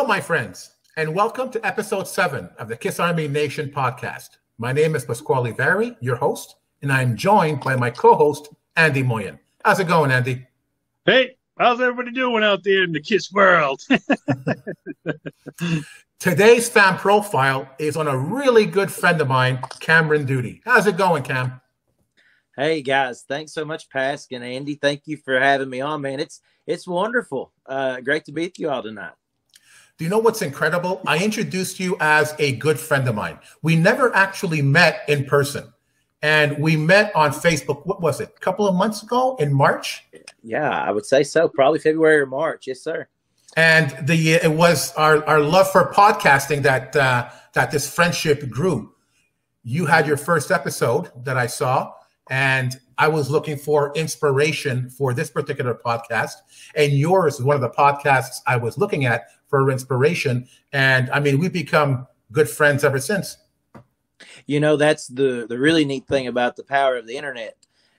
my friends, and welcome to episode 7 of the Kiss Army Nation podcast. My name is Pasquale Vari, your host, and I'm joined by my co-host, Andy Moyen. How's it going, Andy? Hey, how's everybody doing out there in the Kiss world? Today's fan profile is on a really good friend of mine, Kameron Duty. How's it going, Cam? Hey, guys. Thanks so much, Pask and Andy. Thank you for having me on, man. It's wonderful. Great to be with you all tonight. Do you know what's incredible? I introduced you as a good friend of mine. We never actually met in person. And we met on Facebook, what was it, a couple of months ago in March? Yeah, I would say so. Probably February or March. Yes, sir. And it was our love for podcasting that this friendship grew. You had your first episode that I saw, and I was looking for inspiration for this particular podcast. And yours is one of the podcasts I was looking at for inspiration. And I mean, we've become good friends ever since. You know, that's the really neat thing about the power of the internet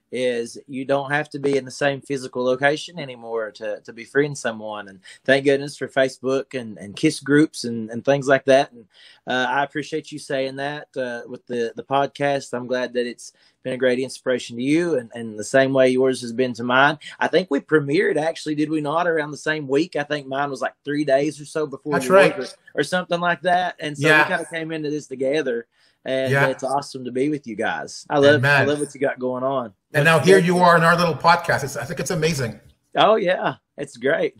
is you don't have to be in the same physical location anymore to befriend someone. And thank goodness for Facebook and KISS groups and things like that. And I appreciate you saying that with the podcast. I'm glad that it's been a great inspiration to you and the same way yours has been to mine. I think we premiered, actually, did we not, around the same week? I think mine was like 3 days or so before. That's right. Or something like that. And so we kind of came into this together. And it's awesome to be with you guys. I love what you got going on. And now here you are in our little podcast. I think it's amazing. Oh, yeah. It's great.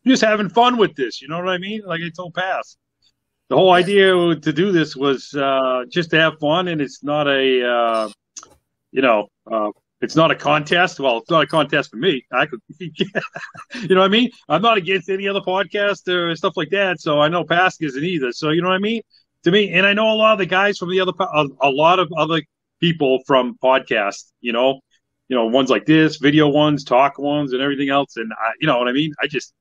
Just having fun with this. You know what I mean? Like I told Pass. The whole idea to do this was just to have fun. And it's not it's not a contest. Well, it's not a contest for me. I could, you know what I mean? I'm not against any other podcast or stuff like that. So I know Pass isn't either. So you know what I mean? To me, and I know a lot of the guys from the a lot of other people from podcasts, you know, ones like this, video ones, talk ones, and everything else. And you know what I mean? I'm just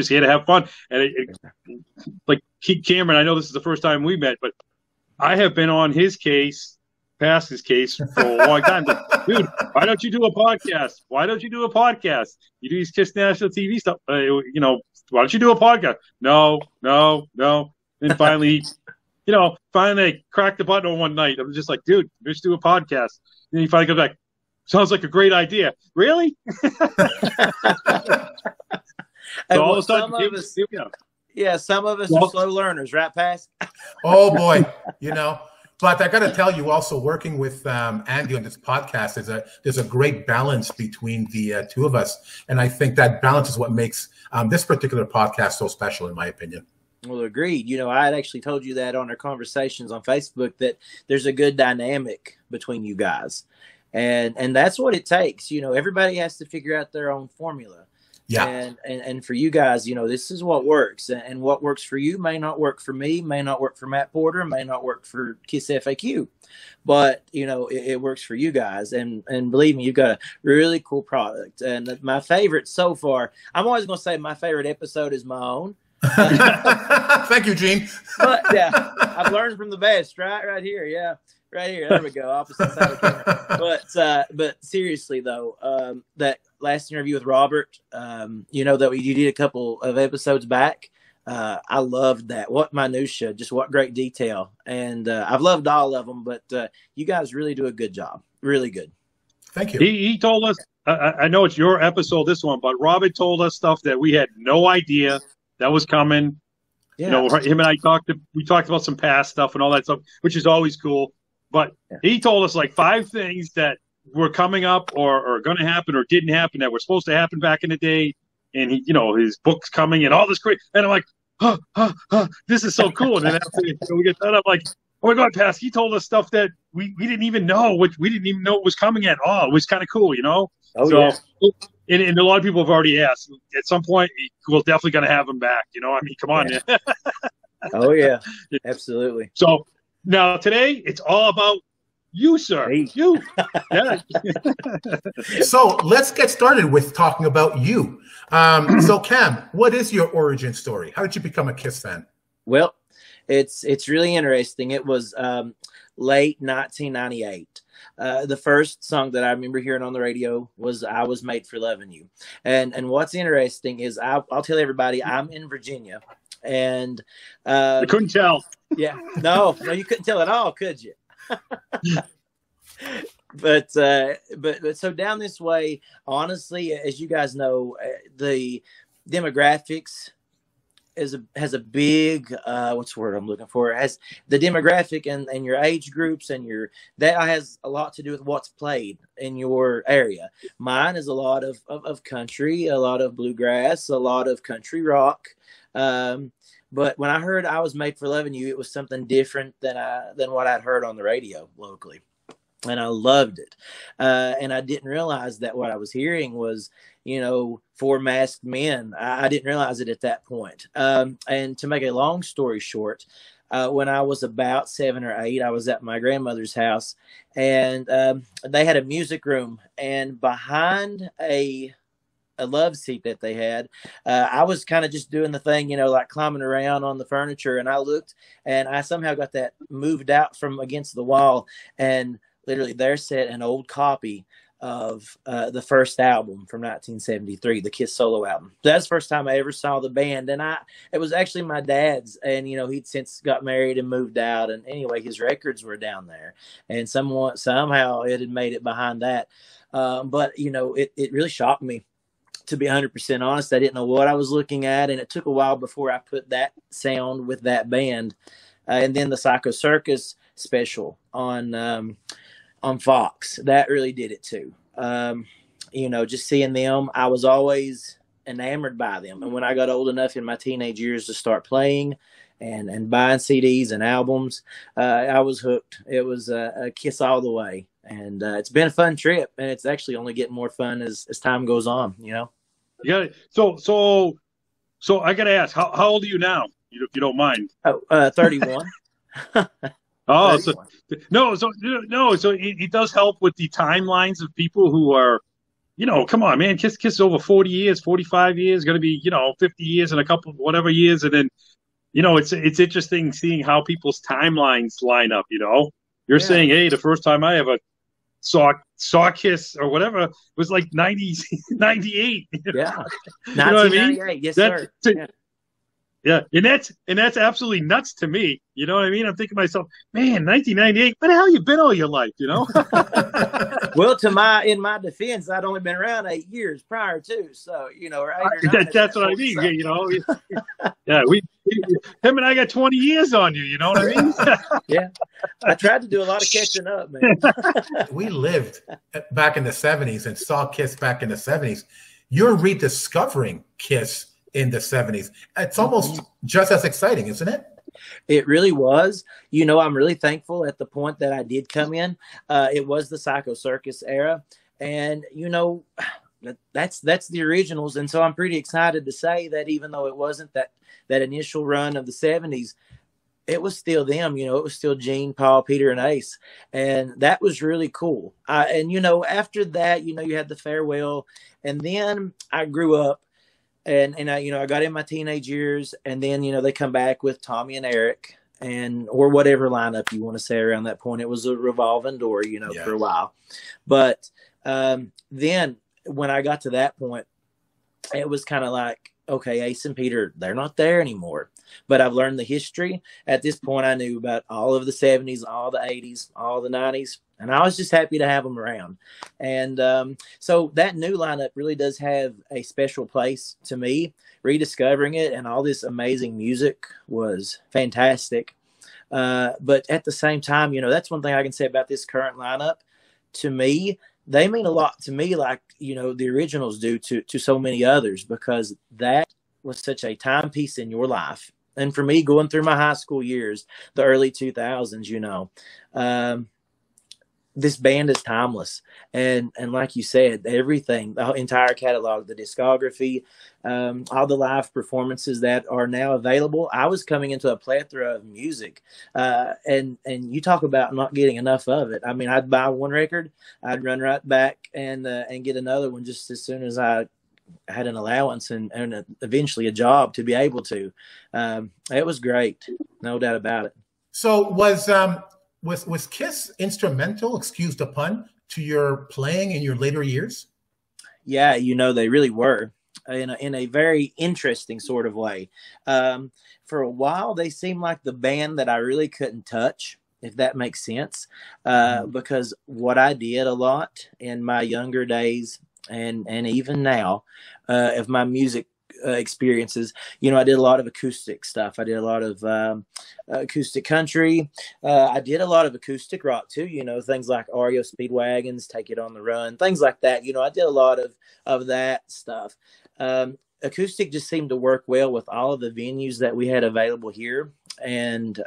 here to have fun. And like Cameron, I know this is the first time we met, but I have been on his case, Pask's case, for a long time. Like, dude, why don't you do a podcast? Why don't you do a podcast? You do these KISS national TV stuff. Why don't you do a podcast? No. And finally, finally I cracked the button on one night. I'm just like, dude, let's do a podcast. And he finally goes back, sounds like a great idea. Really? So all of a sudden, some of us are slow learners, right, Pass? Oh, boy, But I got to tell you, also working with Andy on this podcast, there's a great balance between the two of us. And I think that balance is what makes this particular podcast so special, in my opinion. Well, agreed. I had actually told you that on our conversations on Facebook, that there's a good dynamic between you guys. And that's what it takes. Everybody has to figure out their own formula. Yeah. And for you guys, this is what works. And what works for you may not work for me, may not work for Matt Porter, may not work for KISS FAQ. But, it works for you guys. And believe me, you've got a really cool product. And my favorite so far, I'm always going to say my favorite episode is my own. Thank you, Gene. But yeah, I've learned from the best, right here. Yeah. Right here. There we go. Opposite side of the camera. But seriously though, that last interview with Robert, that you did a couple of episodes back. I loved that. What minutia, just what great detail. And I've loved all of them, but you guys really do a good job. Really good. Thank you. He told us, I know it's your episode, this one, but Robert told us stuff that we had no idea that was coming. Yeah. Him and I talked about some past stuff and all that stuff, which is always cool. But he told us like 5 things that were coming up or going to happen or didn't happen that were supposed to happen back in the day. And he, his book's coming and all this great. And I'm like, this is so cool. And then after we get that, I'm like, oh my God, Pass, he told us stuff that we didn't even know, which we didn't even know it was coming at all. It was kind of cool, Oh, so, yeah. And a lot of people have already asked. At some point, we're definitely going to have him back. I mean, come on. Yeah. Oh, yeah, absolutely. So now today, it's all about you, sir. Hey. You. Yeah. So let's get started with talking about you. So Cam, what is your origin story? How did you become a KISS fan? Well, it's really interesting. It was late 1998. The first song that I remember hearing on the radio was "I Was Made for Loving You," and what's interesting is I'll tell everybody I'm in Virginia, and I couldn't tell. Yeah, no, you couldn't tell at all, could you? But so down this way, honestly, as you guys know, the demographics has a big what's the word I'm looking for? Has the demographic and your age groups and that has a lot to do with what's played in your area. Mine is a lot of country, a lot of bluegrass, a lot of country rock. But when I heard "I Was Made for Loving You," it was something different than what I'd heard on the radio locally. And I loved it. And I didn't realize that what I was hearing was, four masked men. I didn't realize it at that point. And to make a long story short, when I was about 7 or 8, I was at my grandmother's house, and they had a music room. And behind a love seat that they had, I was kind of just doing the thing, like climbing around on the furniture. And I looked, and I somehow got that moved out from against the wall, and literally there sat an old copy of the first album from 1973, the Kiss solo album. That's the first time I ever saw the band. And it was actually my dad's, and he'd since got married and moved out. And anyway, his records were down there, and somehow it had made it behind that. But it really shocked me, to be 100% honest. I didn't know what I was looking at, and it took a while before I put that sound with that band. And then the Psycho Circus special on Fox, that really did it too. Just seeing them, I was always enamored by them. And when I got old enough in my teenage years to start playing and buying CDs and albums, I was hooked. It was a Kiss all the way. And it's been a fun trip, and it's actually only getting more fun as time goes on, Yeah. So I got to ask, how old are you now, if you don't mind? 31. Oh, so it does help with the timelines of people who are, come on, man, Kiss over 40 years, 45 years, going to be, 50 years in a couple, whatever years. And then, it's interesting seeing how people's timelines line up, You're saying, hey, the first time I ever saw Kiss or whatever was like 98. Yeah. You know what I mean? Yes, sir. Yeah, and that's absolutely nuts to me. You know what I mean? I'm thinking to myself, man, 1998. Where the hell you been all your life? Well, in my defense, I'd only been around 8 years prior to, so that's what I mean. So. Yeah, him and I got 20 years on you. You know what I mean? Yeah, I tried to do a lot of catching up, man. We lived back in the 70s and saw Kiss back in the 70s. You're rediscovering Kiss in the 70s. It's almost just as exciting, isn't it? It really was. I'm really thankful at the point that I did come in. It was the Psycho Circus era. And, that's the originals. And so I'm pretty excited to say that even though it wasn't that initial run of the 70s, it was still them. It was still Gene, Paul, Peter, and Ace. And that was really cool. After that, you had the farewell. And then I grew up. And I got in my teenage years, and then, they come back with Tommy and Eric or whatever lineup you want to say around that point. It was a revolving door, for a while. But then when I got to that point, it was kind of like, okay, Ace and Peter, they're not there anymore. But I've learned the history. At this point, I knew about all of the 70s, all the 80s, all the 90s. And I was just happy to have them around. And so that new lineup really does have a special place to me. Rediscovering it and all this amazing music was fantastic. But at the same time, that's one thing I can say about this current lineup. To me, they mean a lot to me, like, the originals do to so many others, because that was such a timepiece in your life. And for me, going through my high school years, the early 2000s, this band is timeless. And like you said, everything, the entire catalog, the discography, all the live performances that are now available. I was coming into a plethora of music. And you talk about not getting enough of it. I mean, I'd buy one record, I'd run right back and get another one just as soon as I had an allowance and eventually a job to be Was Kiss instrumental, excuse the pun, to your playing in your later years? Yeah, they really were in a very interesting sort of way. For a while, they seemed like the band that I really couldn't touch, if that makes sense, because what I did a lot in my younger days and even now of my music experiences, I did a lot of acoustic stuff. I did a lot of acoustic country. I did a lot of acoustic rock too, things like REO Speedwagons, Take It on the Run, things like that. I did a lot of that stuff. Acoustic just seemed to work well with all of the venues that we had available here. And,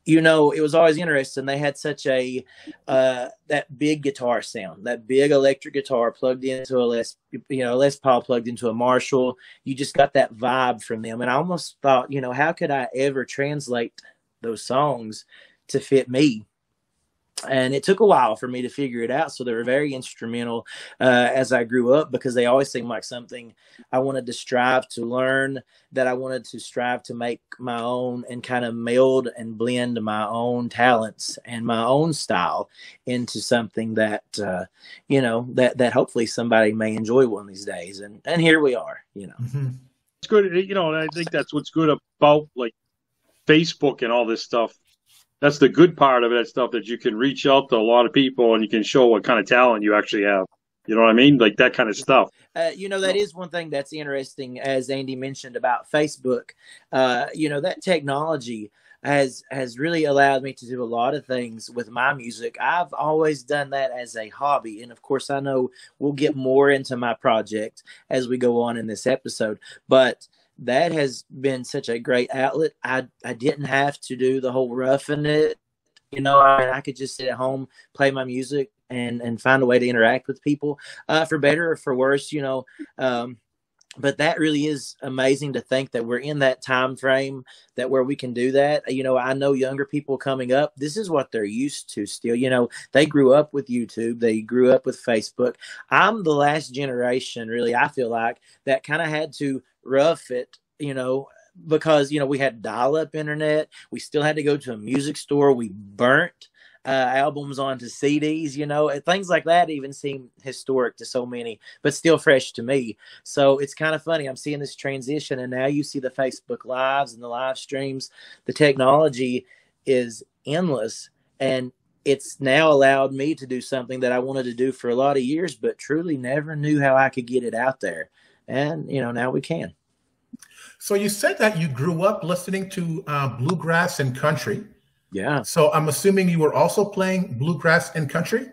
it was always interesting. They had such that big guitar sound, that big electric guitar plugged into a Les Paul plugged into a Marshall. You just got that vibe from them. And I almost thought, how could I ever translate those songs to fit me? And it took a while for me to figure it out. So they were very instrumental as I grew up, because they always seemed like something I wanted to strive to learn, that I wanted to strive to make my own and kind of meld and blend my own talents and my own style into something that, that hopefully somebody may enjoy one of these days. And here we are, It's good. And I think that's what's good about like Facebook and all this stuff. That's the good part of it, stuff that you can reach out to a lot of people and you can show what kind of talent you actually have. You know what I mean? Like that kind of stuff. That is one thing that's interesting, as Andy mentioned about Facebook. That technology has really allowed me to do a lot of things with my music. I've always done that as a hobby. And of course, I know we'll get more into my project as we go on in this episode. But that has been such a great outlet. I didn't have to do the whole roughing it. I could just sit at home, play my music, and find a way to interact with people, for better or for worse, but that really is amazing to think that we're in that time frame where we can do that. I know younger people coming up, this is what they're used to still. They grew up with YouTube. They grew up with Facebook. I'm the last generation, really, I feel like, that kind of had to rough it, because, we had dial-up internet. We still had to go to a music store. We burnt albums onto CDs, and things like that even seem historic to so many, but still fresh to me. So it's kind of funny. I'm seeing this transition, and now you see the Facebook Lives and the live streams. The technology is endless, and it's now allowed me to do something that I wanted to do for a lot of years, but truly never knew how I could get it out there. And, now we can. So you said that you grew up listening to bluegrass and country. Yeah. So I'm assuming you were also playing bluegrass and country?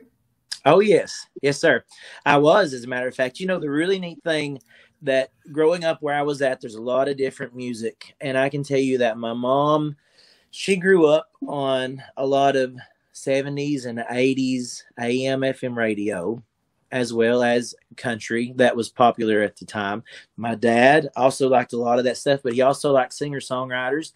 Oh, yes. Yes, sir. I was, as a matter of fact. The really neat thing that growing up where I was at, there's a lot of different music. And I can tell you that my mom, she grew up on a lot of 70s and 80s AM, FM radio, as well as country that was popular at the time. My dad also liked a lot of that stuff, but he also liked singer-songwriters.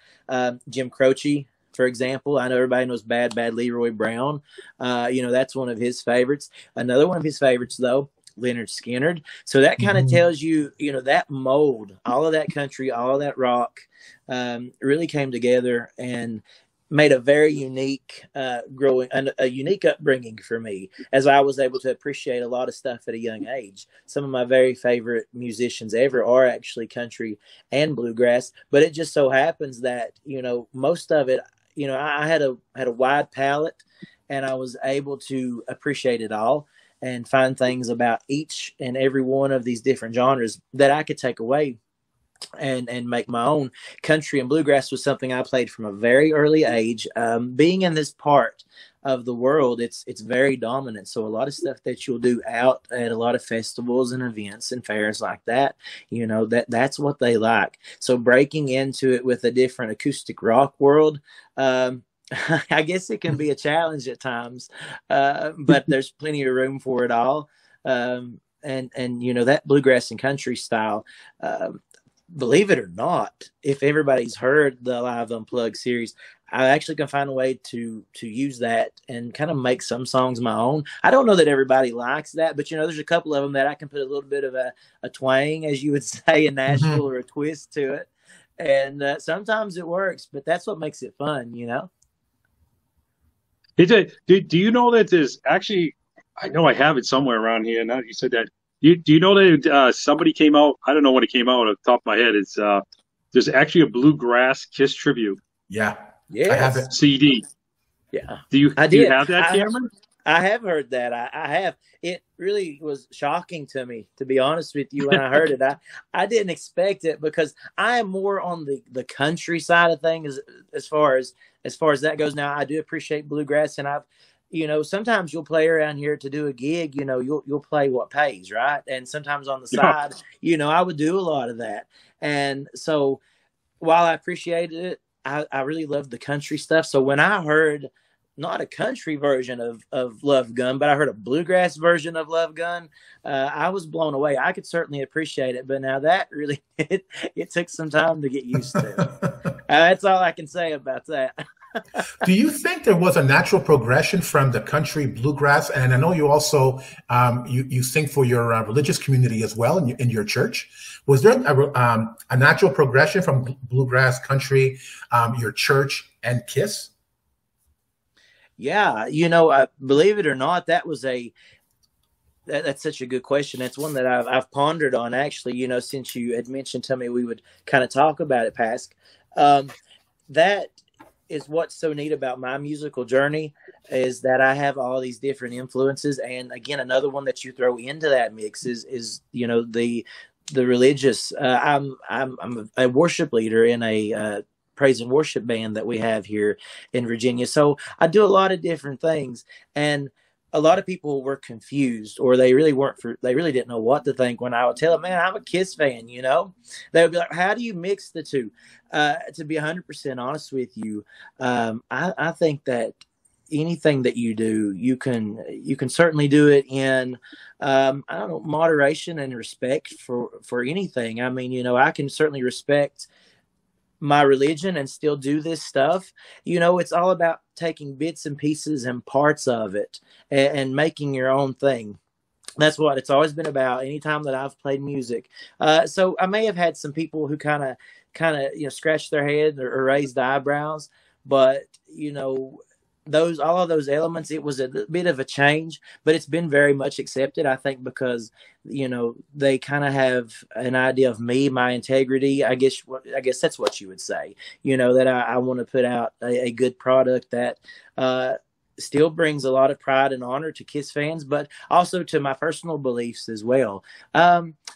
Jim Croce, for example. I know everybody knows Bad Leroy Brown. That's one of his favorites. Another one of his favorites, though, Leonard Skinner. So that kind of tells you, that mold, all of that country, all of that rock really came together and made a very unique unique upbringing for me, as I was able to appreciate a lot of stuff at a young age. Some of my very favorite musicians ever are actually country and bluegrass, but it just so happens that, most of it, I had a wide palette, and I was able to appreciate it all and find things about each and every one of these different genres that I could take away and make my own. Country and bluegrass was something I played from a very early age. Being in this part of the world, it's very dominant. So a lot of stuff that you'll do out at a lot of festivals and events and fairs like that, that's what they like. So breaking into it with a different acoustic rock world, I guess it can be a challenge at times, but there's plenty of room for it all. And that bluegrass and country style, believe it or not, if everybody's heard the Alive Unplugged series, I actually can find a way to use that and kind of make some songs my own. I don't know that everybody likes that, but there's a couple of them that I can put a little bit of a twang, as you would say in Nashville, or a twist to it. And sometimes it works, but that's what makes it fun, Do you know that there's actually, I know I have it somewhere around here. Now that you said that, do you know that somebody came out? I don't know when it came out off the top of my head. It's there's actually a Bluegrass Kiss tribute. Yeah. Yes. I have it. CD. Yeah. Do you did. have that, Cameron? I have heard that. I have. It really was shocking to me, to be honest with you, when I heard it. I didn't expect it, because I am more on the country side of things as far as that goes. Now, I do appreciate bluegrass, and I've, sometimes you'll play around here to do a gig. You'll play what pays, right? And sometimes on the side, I would do a lot of that. And so, while I appreciated it, I really loved the country stuff. So when I heard not a country version of Love Gun, but I heard a bluegrass version of Love Gun, I was blown away. I could certainly appreciate it, but now that really, it took some time to get used to. That's all I can say about that. Do you think there was a natural progression from the country bluegrass? And I know you also, you sing for your religious community as well in your church. Was there a natural progression from bluegrass, country, your church, and Kiss? Yeah, believe it or not, that's such a good question. That's one that I've pondered on, actually, since you had mentioned to me we would kind of talk about it, Pask. That is what's so neat about my musical journey, is that I have all these different influences. And again, another one that you throw into that mix is the religious. I'm a worship leader in a praise and worship band that we have here in Virginia. So I do a lot of different things, and a lot of people were confused, or they really didn't know what to think when I would tell them, man, I'm a Kiss fan, they would be like, how do you mix the two? To be 100% honest with you, I think that anything that you do, you can certainly do it in, I don't know, moderation and respect for anything. I mean, I can certainly respect my religion and still do this stuff. It's all about taking bits and pieces and parts of it and making your own thing. That's what it's always been about anytime that I've played music. So I may have had some people who kind of scratched their head or raised eyebrows, but all of those elements, it was a bit of a change, but it's been very much accepted, I think, because they kind of have an idea of me, my integrity. I guess that's what you would say. That I want to put out a good product that still brings a lot of pride and honor to Kiss fans, but also to my personal beliefs as well.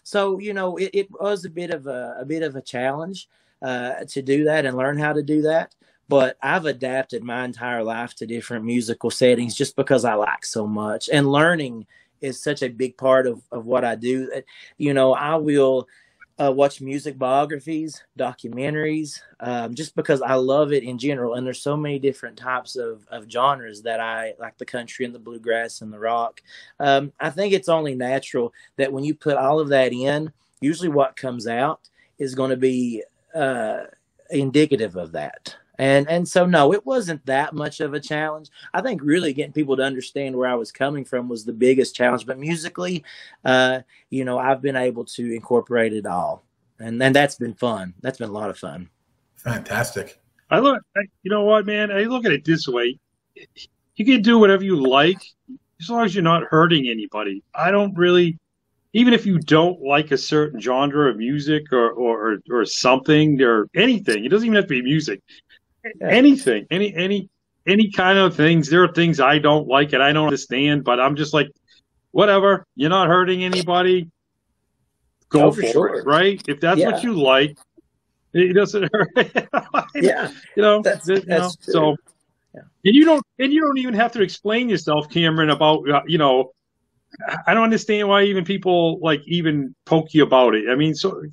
So it was a bit of a challenge to do that and learn how to do that. But I've adapted my entire life to different musical settings just because I like so much. And learning is such a big part of what I do. I will watch music biographies, documentaries, just because I love it in general. And there's so many different types of genres that I like, the country and the bluegrass and the rock. I think it's only natural that when you put all of that in, usually what comes out is going to be indicative of that. And so, no, it wasn't that much of a challenge. I think really getting people to understand where I was coming from was the biggest challenge. But musically, I've been able to incorporate it all. And that's been fun. That's been a lot of fun. Fantastic. You know what, man? I look at it this way. You can do whatever you like as long as you're not hurting anybody. I don't really, even if you don't like a certain genre of music or something or anything, it doesn't even have to be music. Yeah. Anything, any kind of things. There are things I don't like and I don't understand, but I'm just like, whatever. You're not hurting anybody. Go for it, right? If that's what you like, it doesn't hurt. Yeah, that's so. Yeah. And you don't even have to explain yourself, Cameron, about I don't understand why even people even poke you about it. I mean, so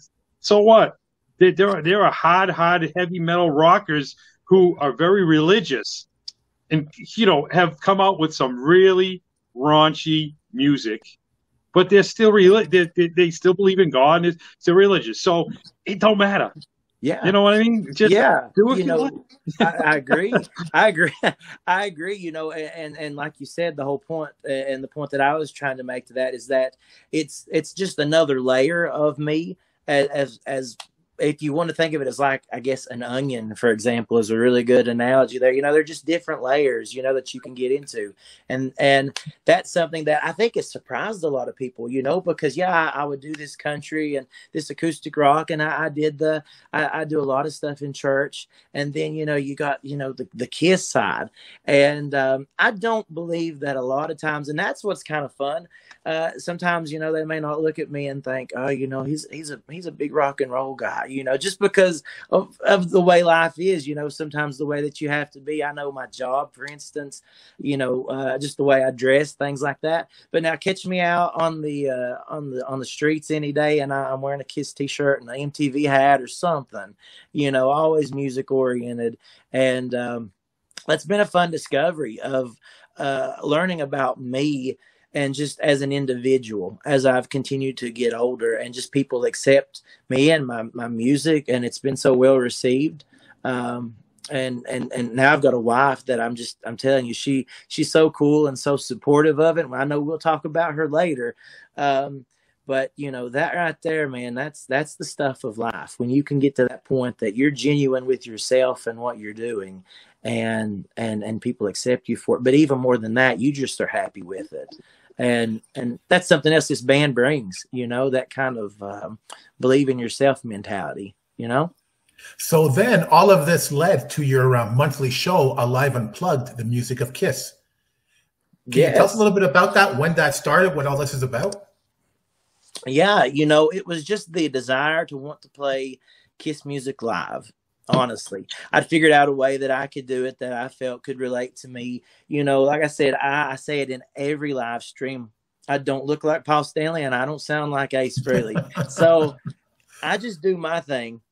what? There are hard, heavy metal rockers who are very religious and, have come out with some really raunchy music, but they're still they still believe in God and they're religious. So it don't matter. Yeah. You know what I mean? Just do what you want. I agree. I agree. And like you said, the whole point and the point that I was trying to make to that is that it's just another layer of me as if you want to think of it as like, I guess an onion, for example, is a really good analogy there. They're just different layers, that you can get into. And that's something that I think has surprised a lot of people, because I would do this country and this acoustic rock, and I do a lot of stuff in church. And then, you got, the Kiss side. And I don't believe that a lot of times, and that's what's kind of fun. Sometimes, they may not look at me and think, oh, he's a big rock and roll guy, just because of the way life is, sometimes the way that you have to be. I know my job, for instance, just the way I dress, things like that. But now catch me out on the streets any day, and I'm wearing a Kiss t-shirt and an MTV hat or something, always music oriented. And that's been a fun discovery of learning about me. And just as an individual, as I've continued to get older, and just people accept me and my music, and it's been so well received. And now I've got a wife that I'm telling you, she's so cool and so supportive of it. I know we'll talk about her later. But that right there, man, that's the stuff of life. When you can get to that point that you're genuine with yourself and what you're doing, and people accept you for it. But even more than that, you just are happy with it. And that's something else this band brings, that kind of believe in yourself mentality, So then all of this led to your monthly show, Alive Unplugged, the music of Kiss. Can you tell us a little bit about that, when that started, what all this is about? Yeah, it was just the desire to want to play Kiss music live. Honestly, I'd figured out a way that I could do it that I felt could relate to me. Like I said, I say it in every live stream. I don't look like Paul Stanley, and I don't sound like Ace Frehley. So I just do my thing.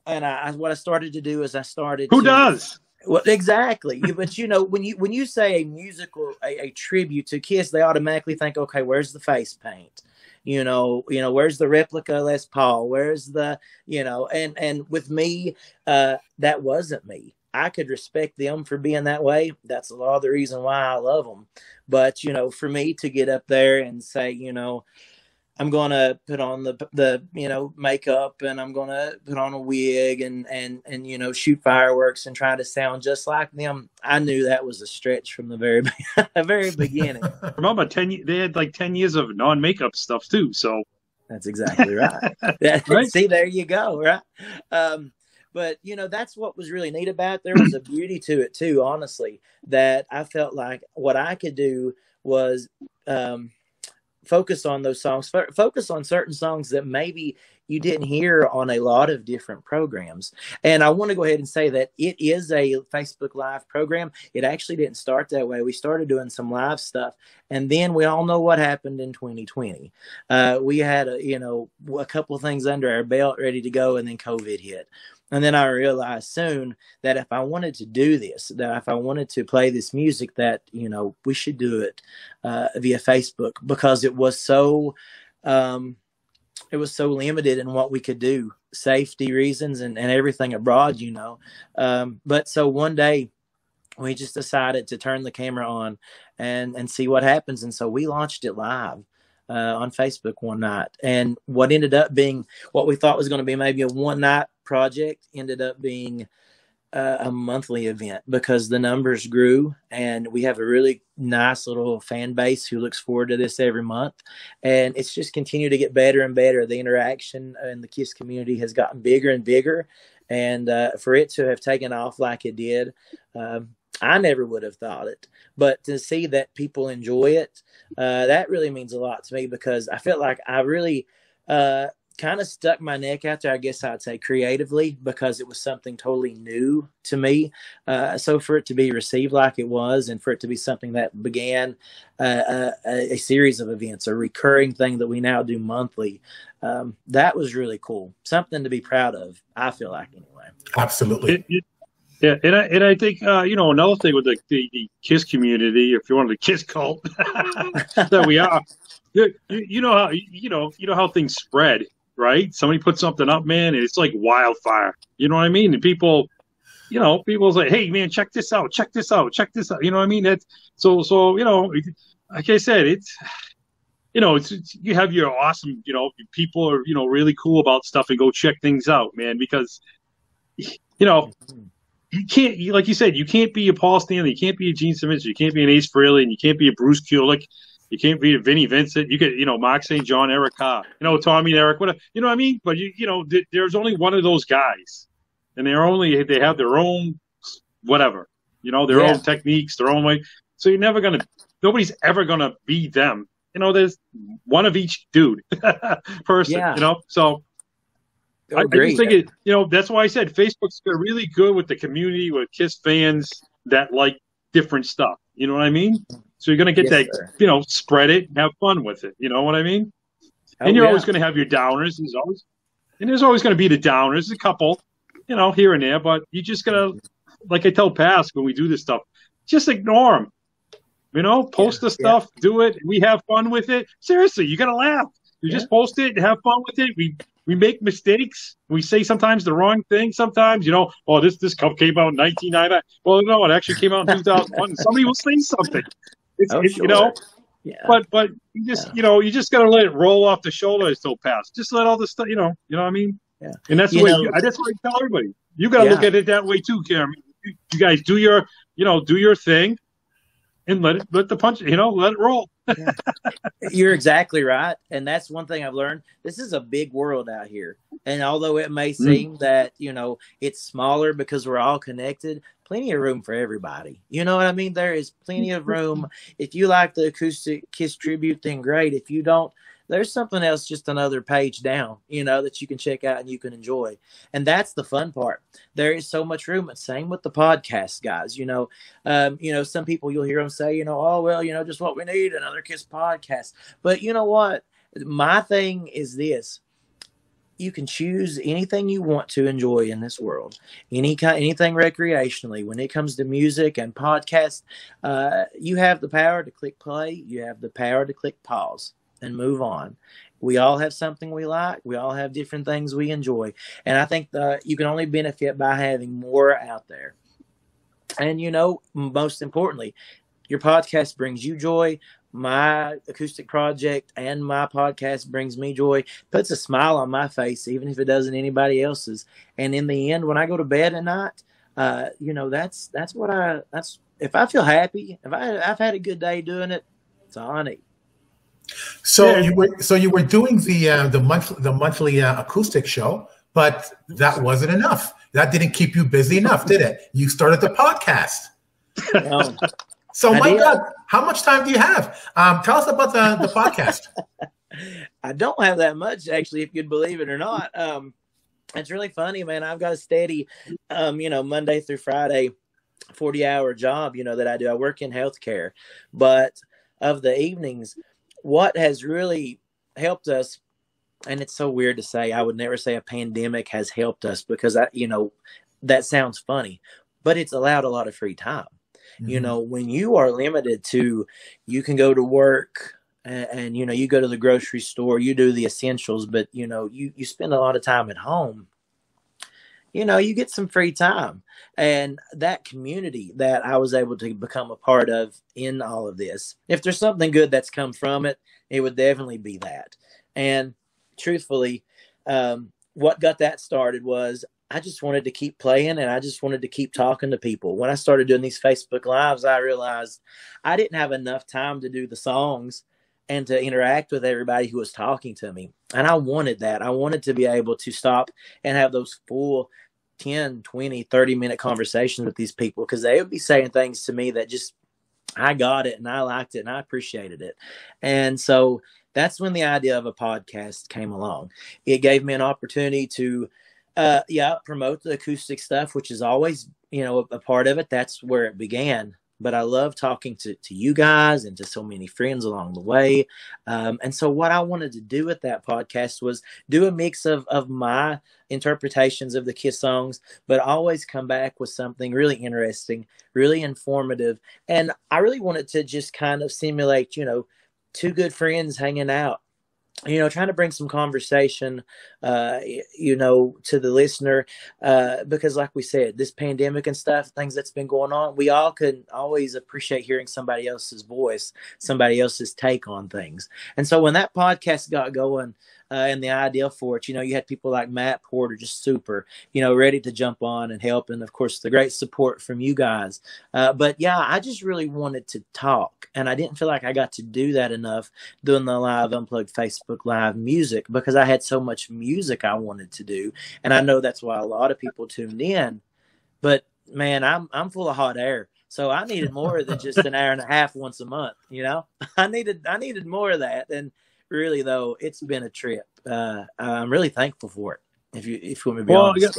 And what I started to do is Who does? Well, exactly. But when you say a musical, a tribute to Kiss, they automatically think, okay, where's the face paint? Where's the replica Les Paul? Where's the, and with me, that wasn't me. I could respect them for being that way. That's a lot of the reason why I love them. But, for me to get up there and say, I'm going to put on the makeup, and I'm going to put on a wig and shoot fireworks and try to sound just like them. I knew that was a stretch from the very beginning. Remember, they had like 10 years of non-makeup stuff too. So that's exactly right. Right? See, there you go. Right. But, that's what was really neat about it. There was a beauty to it too, honestly, that I felt like what I could do was, focus on those songs, focus on certain songs that maybe you didn't hear on a lot of different programs. And I want to go ahead and say that it is a Facebook Live program. It actually didn't start that way. We started doing some live stuff, and then we all know what happened in 2020. We had a couple of things under our belt ready to go, and then COVID hit. And then I realized soon that if I wanted to do this, that if I wanted to play this music, that, we should do it via Facebook, because it was so limited in what we could do, safety reasons and everything abroad, But so one day we just decided to turn the camera on and see what happens. And so we launched it live on Facebook one night. And what ended up being what we thought was going to be maybe a one-night project ended up being a monthly event, because the numbers grew, and we have a really nice little fan base who looks forward to this every month. And it's just continued to get better and better. The interaction in the Kiss community has gotten bigger and bigger. And for it to have taken off like it did, I never would have thought it. But to see that people enjoy it, that really means a lot to me, because I felt like I really kind of stuck my neck out there, I guess I'd say, creatively, because it was something totally new to me. So for it to be received like it was, and for it to be something that began a series of events, a recurring thing that we now do monthly, that was really cool. Something to be proud of, I feel like, anyway. Absolutely. Yeah, and I think another thing with the Kiss community, if you want the Kiss cult that we are, you know how things spread, right? Somebody puts something up, man, and it's like wildfire. You know what I mean? And people say, "Hey, man, check this out, check this out, check this out." You know what I mean? That's so like I said, you have your awesome, people are, really cool about stuff, and go check things out, man, because, you can't, like you said, you can't be a Paul Stanley, you can't be a Gene Simmons, you can't be an Ace Frehley, and you can't be a Bruce Kulick, you can't be a Vinnie Vincent. You could, Mark St. John, Eric Carr, Tommy and Eric, whatever, you know what I mean? But there's only one of those guys, and they have their own whatever, their own techniques, their own way. So nobody's ever gonna be them. There's one of each dude person, so. I just think that's why I said Facebook's really good with the community, with Kiss fans that like different stuff. You know what I mean? So you're going to get that, spread it, have fun with it. You know what I mean? And you're always going to have your downers. There's always going to be the downers, a couple, here and there. But you just got to, like I tell Pask when we do this stuff, just ignore them. Post the stuff, do it. We have fun with it. Seriously, you got to laugh. You just post it, have fun with it. We make mistakes. We say sometimes the wrong thing. Sometimes, this cup came out in 1999. Well, no, it actually came out in 2001. Somebody will say something. But you just, you just got to let it roll off the shoulders till pass. Just let all the stuff, you know what I mean? Yeah. And that's the way. That's what I tell everybody. You got to look at it that way too, Karen. You guys do your thing, and let the punch, let it roll. You're exactly right. And that's one thing I've learned. This is a big world out here. And although it may seem that, it's smaller because we're all connected, plenty of room for everybody. You know what I mean? There is plenty of room. If you like the acoustic Kiss tribute, then great. If you don't, there's something else just another page down, that you can check out and you can enjoy. And that's the fun part. There is so much room. And same with the podcast guys, some people you'll hear them say, oh, well, just what we need, another Kiss podcast. But you know what? My thing is this. You can choose anything you want to enjoy in this world, anything recreationally. When it comes to music and podcasts, you have the power to click play. You have the power to click pause and move on. We all have something we like. We all have different things we enjoy. And I think you can only benefit by having more out there. And, most importantly, your podcast brings you joy. My acoustic project and my podcast brings me joy, puts a smile on my face, even if it doesn't anybody else's. And in the end, when I go to bed at night, that's if I feel happy, if I've had a good day doing it, it's all I need. So you were doing the monthly acoustic show, but that wasn't enough. That didn't keep you busy enough, did it? You started the podcast. So my God, how much time do you have? Tell us about the podcast. I don't have that much, actually, if you'd believe it or not. It's really funny, man. I've got a steady, Monday through Friday, 40-hour job, that I do. I work in healthcare, but of the evenings, what has really helped us, and it's so weird to say, I would never say a pandemic has helped us because that sounds funny, but it's allowed a lot of free time. Mm-hmm. When you are limited to, you can go to work and you go to the grocery store, you do the essentials, but you spend a lot of time at home. You get some free time, and that community that I was able to become a part of in all of this, if there's something good that's come from it, it would definitely be that. And truthfully, what got that started was I just wanted to keep playing, and I just wanted to keep talking to people. When I started doing these Facebook Lives, I realized I didn't have enough time to do the songs and to interact with everybody who was talking to me. And I wanted that. I wanted to be able to stop and have those full 10, 20, 30-minute conversations with these people, because they would be saying things to me that just, I got it and I liked it and I appreciated it. And so that's when the idea of a podcast came along. It gave me an opportunity to promote the acoustic stuff, which is always, a part of it. That's where it began. But I love talking to you guys and to so many friends along the way. And so what I wanted to do with that podcast was do a mix of my interpretations of the Kiss songs, but always come back with something really interesting, really informative. And I really wanted to just kind of simulate, two good friends hanging out trying to bring some conversation, to the listener, because like we said, this pandemic and stuff, things that's been going on, we all could always appreciate hearing somebody else's voice, somebody else's take on things. And so when that podcast got going, and the idea for it, you had people like Matt Porter, just super, ready to jump on and help. And of course, the great support from you guys. But yeah, I just really wanted to talk, and I didn't feel like I got to do that enough doing the Alive Unplugged Facebook Live music, because I had so much music I wanted to do. And I know that's why a lot of people tuned in. But man, I'm full of hot air. So I needed more than just an hour and a half once a month. I needed more of that. And really, though, it's been a trip. I'm really thankful for it. If you want me to be honest.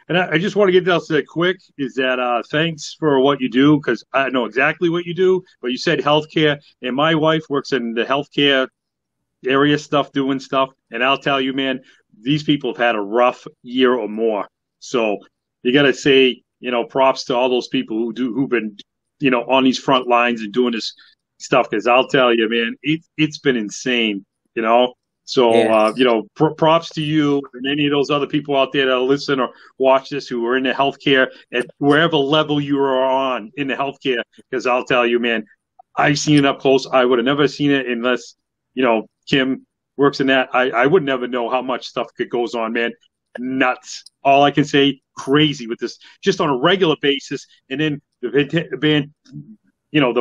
And I just want to get this quick. Is that thanks for what you do, because I know exactly what you do. But you said healthcare, and my wife works in the healthcare area doing stuff, and I'll tell you, man, these people have had a rough year or more. So you got to say, props to all those people who've been, on these front lines and doing this stuff, because I'll tell you, man, it's been insane, So, Yes. Props to you and any of those other people out there that listen or watch this who are in the healthcare at wherever level you are on in the healthcare, because I'll tell you, man, I've seen it up close. I would have never seen it unless, Kim works in that. I would never know how much stuff goes on, man. Nuts. All I can say, crazy with this, just on a regular basis. And then the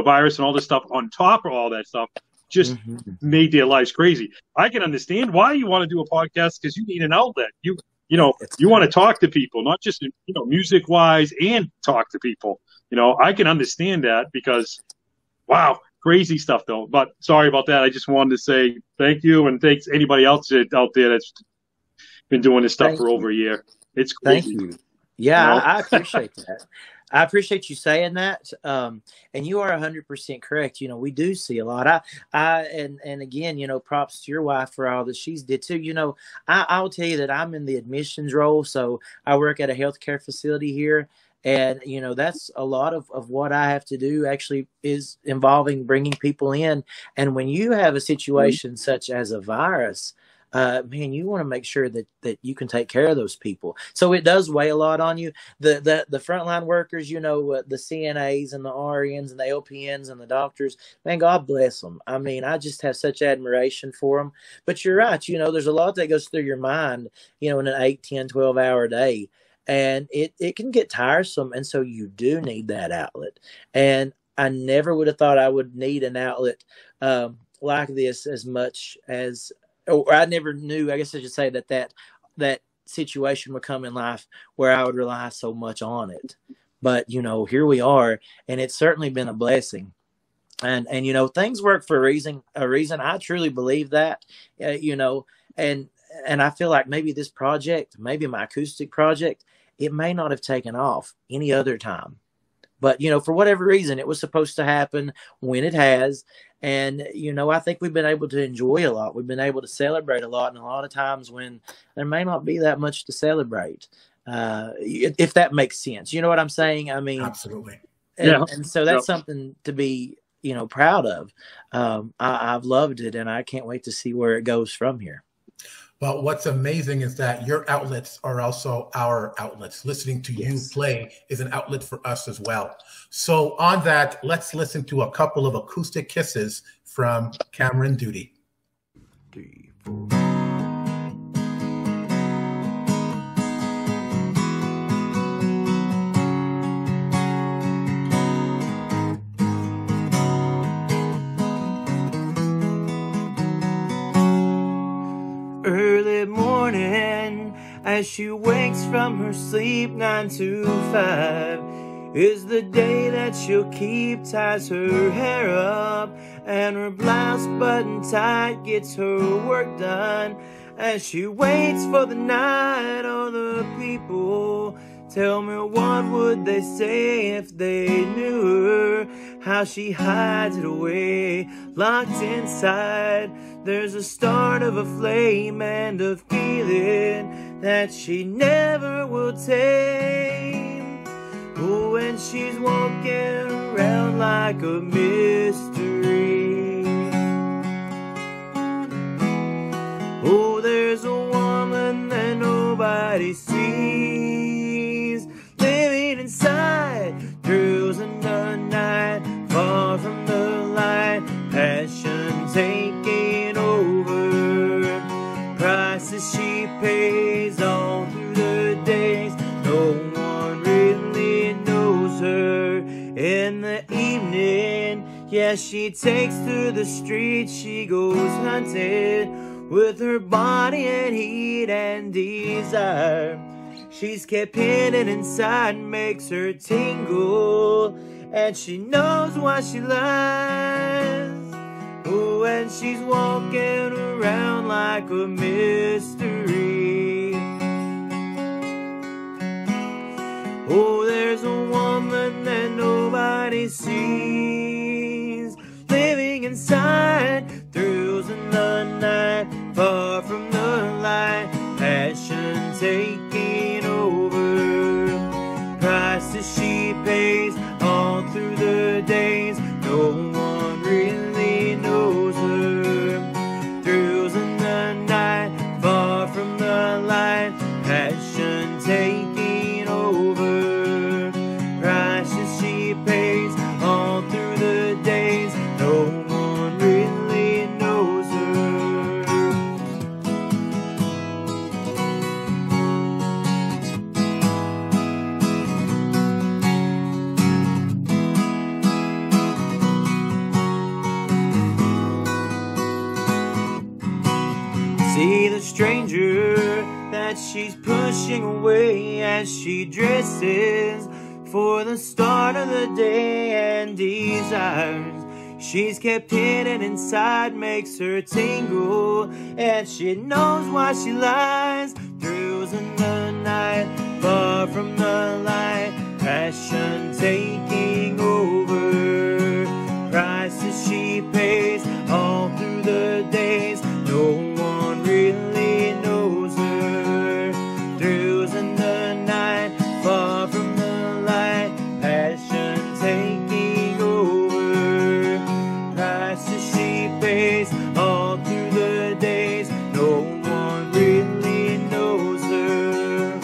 virus and all this stuff on top of all that stuff just made their lives crazy. I can understand why you want to do a podcast, because you need an outlet. You want to talk to people, not just, music wise, and talk to people. I can understand that, because wow, crazy stuff though. But sorry about that. I just wanted to say thank you, and thanks anybody else out there that's been doing this stuff for over a year. It's crazy. Thank you. Yeah, I appreciate that. I appreciate you saying that. And you are 100% correct. We do see a lot. And again, props to your wife for all that she's did too. I'll tell you that I'm in the admissions role. So I work at a healthcare facility here. And, that's a lot of what I have to do actually is involving bringing people in. And when you have a situation such as a virus, man, you want to make sure that you can take care of those people. So it does weigh a lot on you. The frontline workers, the CNAs and the RNs and the LPNs and the doctors, man, God bless them. I mean, I just have such admiration for them. But you're right. There's a lot that goes through your mind, in an 8, 10, 12-hour day. And it can get tiresome. And so you do need that outlet. And I never would have thought I would need an outlet like this as much as, or I never knew, I guess I should say that situation would come in life where I would rely so much on it. But, here we are, and it's certainly been a blessing. And things work for a reason. I truly believe that, and I feel like maybe this project, maybe my acoustic project, it may not have taken off any other time. But, for whatever reason, it was supposed to happen when it has. And, I think we've been able to enjoy a lot. We've been able to celebrate a lot. And a lot of times when there may not be that much to celebrate, if that makes sense. You know what I'm saying? I mean, absolutely. And so that's something to be, proud of. I've loved it, and I can't wait to see where it goes from here. Well, what's amazing is that your outlets are also our outlets. Listening to you play is an outlet for us as well. So on that, let's listen to a couple of acoustic kisses from Kameron Duty. 3, 4. Early morning, as she wakes from her sleep, 9 to 5 is the day that she'll keep. Ties her hair up and her blouse buttoned tight, gets her work done. As she waits for the night, all the people tell me, what would they say if they knew her? How she hides it away, locked inside. There's a start of a flame and a feeling that she never will tame. Oh, and she's walking around like a mystery. nobody sees. Living inside, thrills in the night, far from the light, passion taking over. Prices she pays all through the days, no one really knows her. In the evening, yeah, she takes to the streets, she goes hunting with her body and heat and desire. She's kept hidden inside, makes her tingle, and she knows why she lies. Oh, and she's walking around like a mystery. Oh, there's a woman that nobody sees, living inside, thrills in the night, far from the light, passion taking over. Prices she pays all through the days, no one really knows her. Thrills in the night, far from the light, passion taking over. Prices she pays all through the days, no one really knows her. See the stranger that she's pushing away as she dresses for the start of the day and desires. She's kept hidden inside, makes her tingle, and she knows why she lies. Thrills in the night, far from the light, passion taking over. Prices she pays all through the days, no one really knows her. Thrills in the night, far from the light, passion taking over. Prices she pays all through the days, no one really knows her.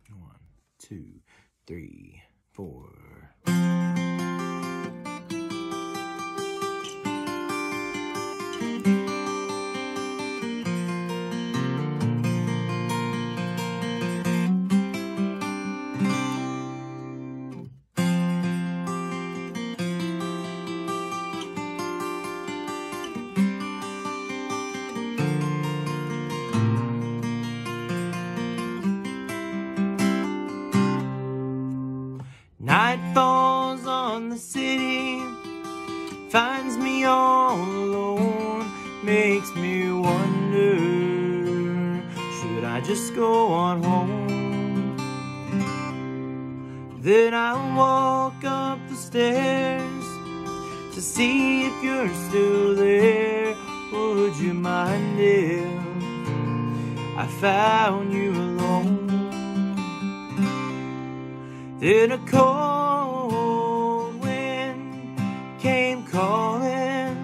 One, two, three, four. Night falls on the city, finds me all alone, makes me wonder, should I just go on home? Then I walk up the stairs to see if you're still there. Would you mind if I found you alone? Then a cold wind came calling,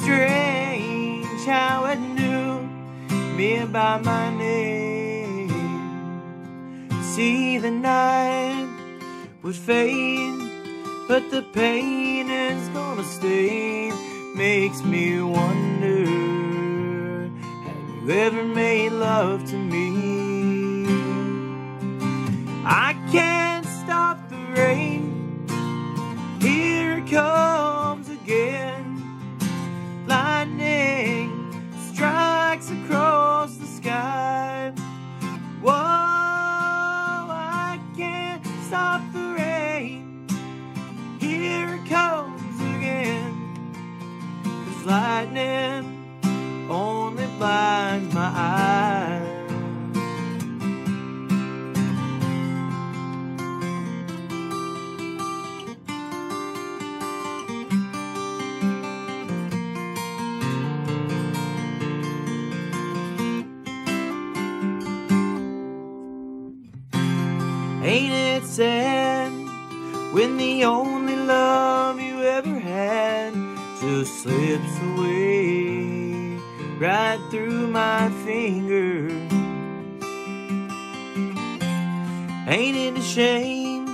strange how it knew me by my name. See, the night would fade, but the pain is gonna stay. Makes me wonder, have you ever made love to me? I can't stop the rain, here it comes again. Lightning strikes across the sky. Whoa, I can't stop the rain, here it comes again. 'Cause lightning only blinds my eyes. Ain't it sad when the only love you ever had just slips away right through my fingers? Ain't it a shame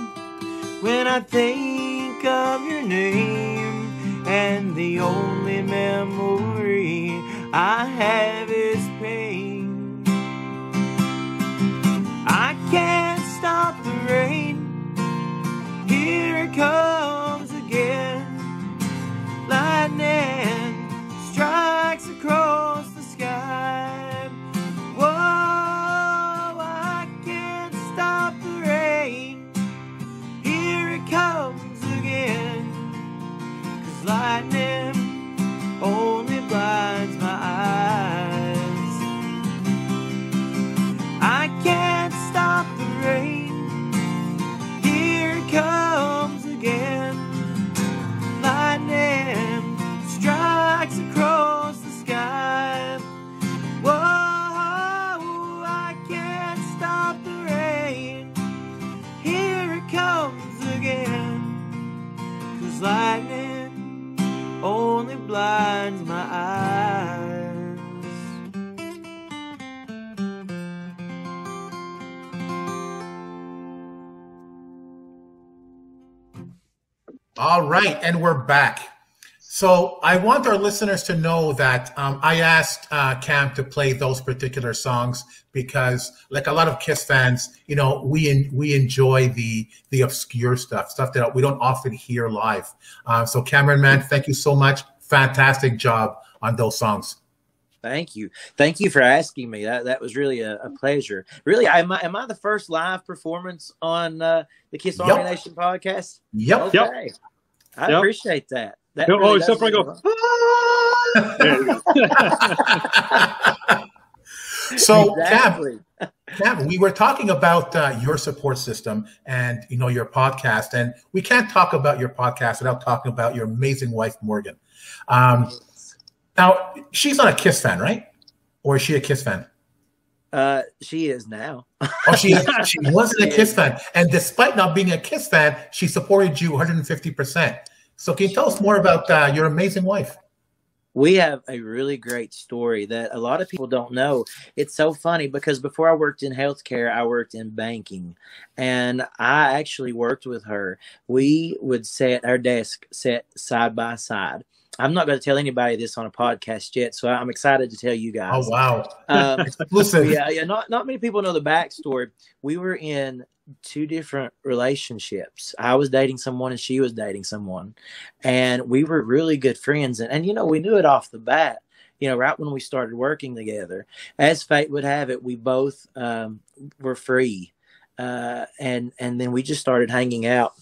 when I think of your name and the only memory I have is pain? I can't stop the rain, here it comes again. Lightning strikes across the sky. Whoa, I can't stop the rain, here it comes again. 'Cause lightning only blinds my eyes. I can't stop the rain, here it comes again. Lightning strikes across the sky. Whoa, I can't stop the rain, here it comes again. 'Cause lightning only blinds my eyes. All right, and we're back. So I want our listeners to know that I asked Cam to play those particular songs because, like a lot of Kiss fans, you know, we enjoy the obscure stuff that we don't often hear live. So Kameron, man, thank you so much. Fantastic job on those songs. Thank you for asking me. That was really a pleasure. Really, am I the first live performance on the Kiss Army Nation podcast? Yep. Okay. Yep. I appreciate that. Except for I go. So, Exactly. Cam, we were talking about your support system and, you know, your podcast, and we can't talk about your podcast without talking about your amazing wife, Morgan. Now, she's not a Kiss fan, right? Or is she a Kiss fan? She is now. Oh, she wasn't a Kiss fan, and despite not being a Kiss fan, she supported you 150%. So, can you tell us more about your amazing wife? We have a really great story that a lot of people don't know. It's so funny because before I worked in healthcare, I worked in banking, and I actually worked with her. We would set our desk set side by side. I'm not going to tell anybody this on a podcast yet, so I'm excited to tell you guys. Oh, wow. Listen. Yeah. Not many people know the backstory. We were in 2 different relationships. I was dating someone and she was dating someone, and we were really good friends. And you know, we knew it off the bat, you know, right when we started working together. As fate would have it, we both were free. And then we just started hanging out.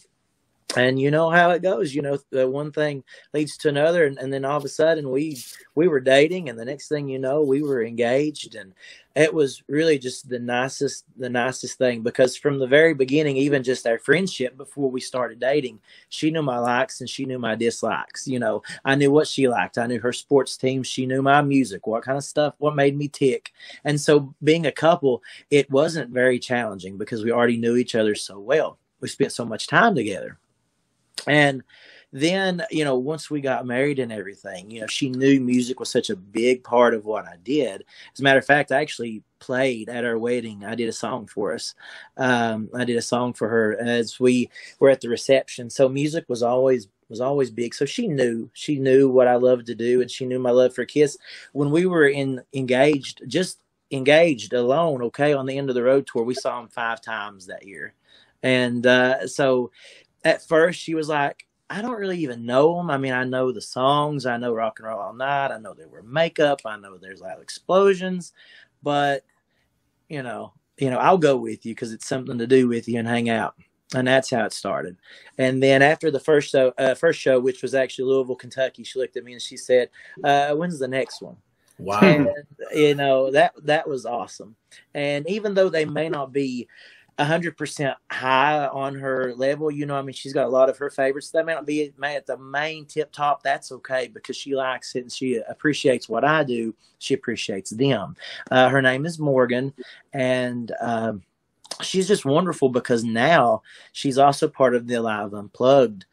And you know how it goes, you know, the one thing leads to another. And then all of a sudden we were dating, and the next thing you know, we were engaged. And it was really just the nicest thing, because from the very beginning, even just our friendship before we started dating, she knew my likes and she knew my dislikes. You know, I knew what she liked. I knew her sports team. She knew my music, what kind of stuff, what made me tick. And so being a couple, it wasn't very challenging because we already knew each other so well. We spent so much time together. And then, you know, once we got married and everything, you know, she knew music was such a big part of what I did. As a matter of fact, I actually played at our wedding. I did a song for us. I did a song for her as we were at the reception. So music was always big. So she knew what I loved to do, and she knew my love for Kiss. When we were engaged alone, okay, on the End of the Road tour, we saw them 5 times that year. And so at first she was like, I don't really even know them. I mean, I know the songs. I know Rock and Roll All Night. I know they wear makeup. I know there's loud explosions. But, you know, I'll go with you because it's something to do with you and hang out. And that's how it started. And then after the first show, which was actually Louisville, Kentucky, she looked at me and she said, when's the next one? Wow. And, you know, that was awesome. And even though they may not be 100% high on her level, you know, I mean, she's got a lot of her favorites. They may not be at the main tip top. That's okay, because she likes it and she appreciates what I do. She appreciates them. Her name is Morgan, and she's just wonderful because now she's also part of the Alive Unplugged,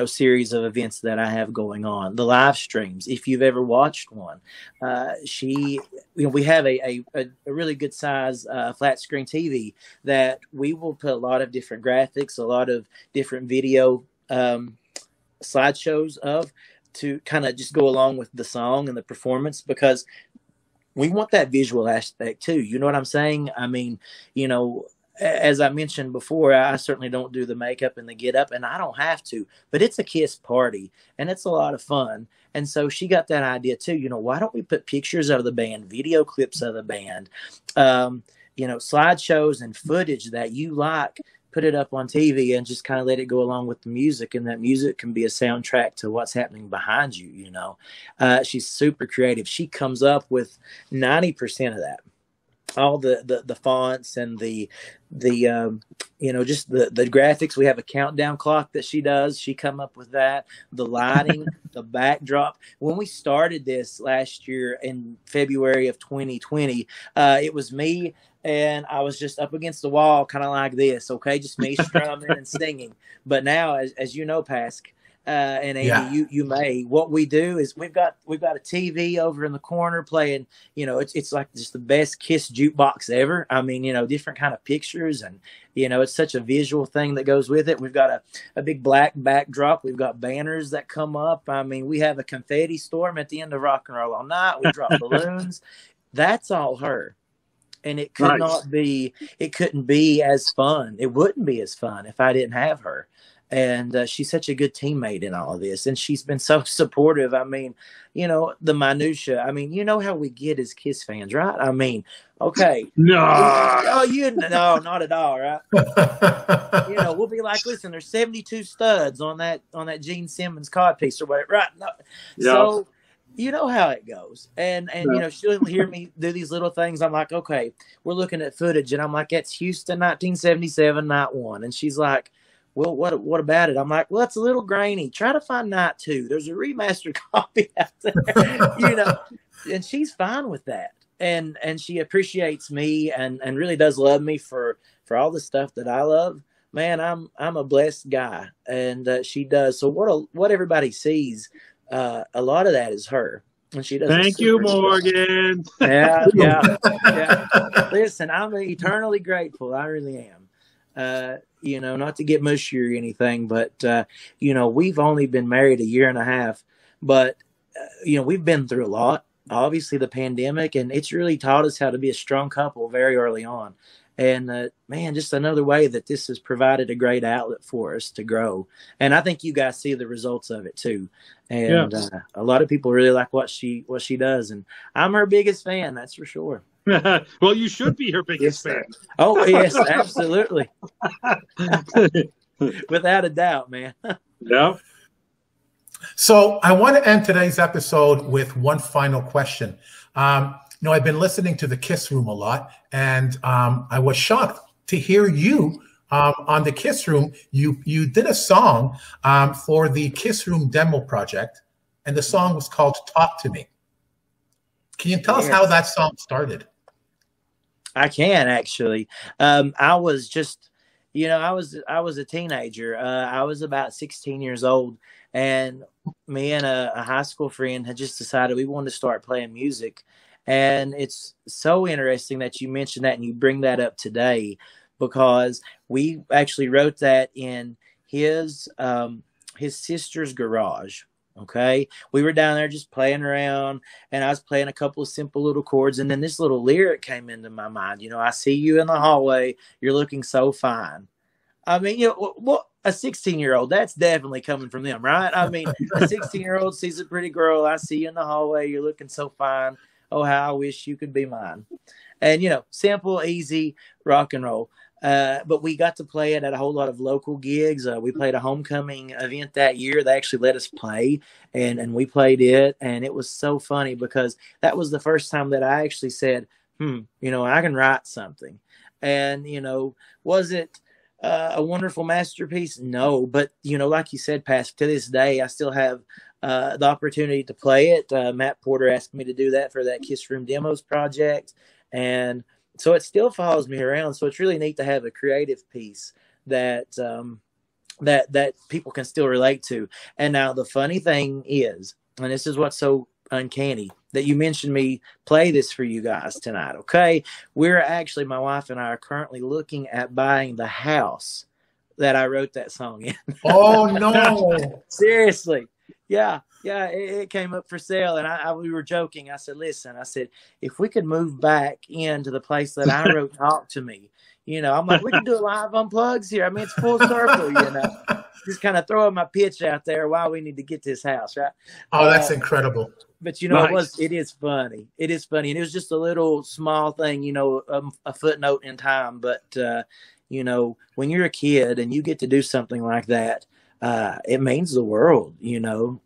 series of events that I have going on. The live streams, if you've ever watched one, we have a really good size flat screen TV that we will put a lot of different graphics, a lot of different video slideshows of, to kind of just go along with the song and the performance, because we want that visual aspect too. You know what I'm saying? I mean, as I mentioned before, I certainly don't do the makeup and the get up, and I don't have to, but it's a Kiss party and it's a lot of fun. And so she got that idea too. Why don't we put pictures of the band, video clips of the band, slideshows and footage that you like, put it up on TV and just kind of let it go along with the music, and that music can be a soundtrack to what's happening behind you. She's super creative. She comes up with 90% of that, all the fonts and the graphics. We have a countdown clock that she does. She come up with that, the lighting, the backdrop. When we started this last year in February of 2020, it was me, and I was just up against the wall, kind of like this, okay, just me strumming and singing. But now, as you know, Pask, and Amy, you may. What we do is we've got a TV over in the corner playing. It's like just the best Kiss jukebox ever. I mean, different kind of pictures, and it's such a visual thing that goes with it. We've got a big black backdrop. We've got banners that come up. I mean, we have a confetti storm at the end of Rock and Roll All Night. We drop balloons. That's all her. And it could not be. It couldn't be as fun. It wouldn't be as fun if I didn't have her. And she's such a good teammate in all of this, and she's been so supportive. I mean, the minutia. I mean, how we get as Kiss fans, right? I mean, okay, no, no, not at all, right? We'll be like, listen, there's 72 studs on that Gene Simmons codpiece or whatever, right? No. Yeah. So you know how it goes, and she'll hear me do these little things. I'm like, okay, we're looking at footage, and I'm like, that's Houston, 1977, night 1, and she's like, well, what about it? I'm like, well, it's a little grainy. Try to find night 2. There's a remastered copy out there, and she's fine with that. And she appreciates me and really does love me for all the stuff that I love. Man, I'm a blessed guy, and she does. So what everybody sees, a lot of that is her. And she does. Thank you, Morgan. Yeah. Listen, I'm eternally grateful. I really am. Not to get mushy or anything, but, we've only been married a year and a half, but, we've been through a lot, obviously the pandemic, and it's really taught us how to be a strong couple very early on. And, man, just another way that this has provided a great outlet for us to grow. And I think you guys see the results of it too. And a lot of people really like what she does. And I'm her biggest fan. That's for sure. Well, you should be her biggest fan. Oh, yes, absolutely. Without a doubt, man. Yeah. So I want to end today's episode with one final question. I've been listening to the Kiss Room a lot, and I was shocked to hear you on the Kiss Room. You did a song for the Kiss Room demo project, and the song was called "Talk to Me." Can you tell us how that song started? I can actually. I was just, I was a teenager. I was about 16 years old, and me and a high school friend had just decided we wanted to start playing music. And it's so interesting that you mentioned that and you bring that up today, because we actually wrote that in his sister's garage. Okay. We were down there just playing around, and I was playing a couple of simple little chords. And then this little lyric came into my mind. I see you in the hallway. You're looking so fine. I mean, what a 16-year-old, that's definitely coming from them, right? I mean, a 16-year-old sees a pretty girl. I see you in the hallway. You're looking so fine. Oh, how I wish you could be mine. And, simple, easy rock and roll. But we got to play it at a whole lot of local gigs. We played a homecoming event that year. They actually let us play, and we played it. And it was so funny because that was the first time that I actually said, I can write something. And, was it a wonderful masterpiece? No. But, like you said, Pastor, to this day, I still have the opportunity to play it. Matt Porter asked me to do that for that Kiss Room Demos project. And So it still follows me around. So it's really neat to have a creative piece that that people can still relate to. And now the funny thing is, and this is what's so uncanny, that you mentioned me play this for you guys tonight. Okay, we're actually, my wife and I are currently looking at buying the house that I wrote that song in. Oh no! Seriously. Yeah, it came up for sale, and we were joking. I said, listen, I said, if we could move back into the place that I wrote Talk to Me, you know, I'm like, we can do a live unplugs here. I mean, it's full circle, you know. Just kind of throwing my pitch out there why we need to get this house, right? Oh, that's incredible. But, you know, Nice. it is funny. It is funny. And it was just a little small thing, you know, a footnote in time. But, you know, when you're a kid and you get to do something like that, it means the world, you know,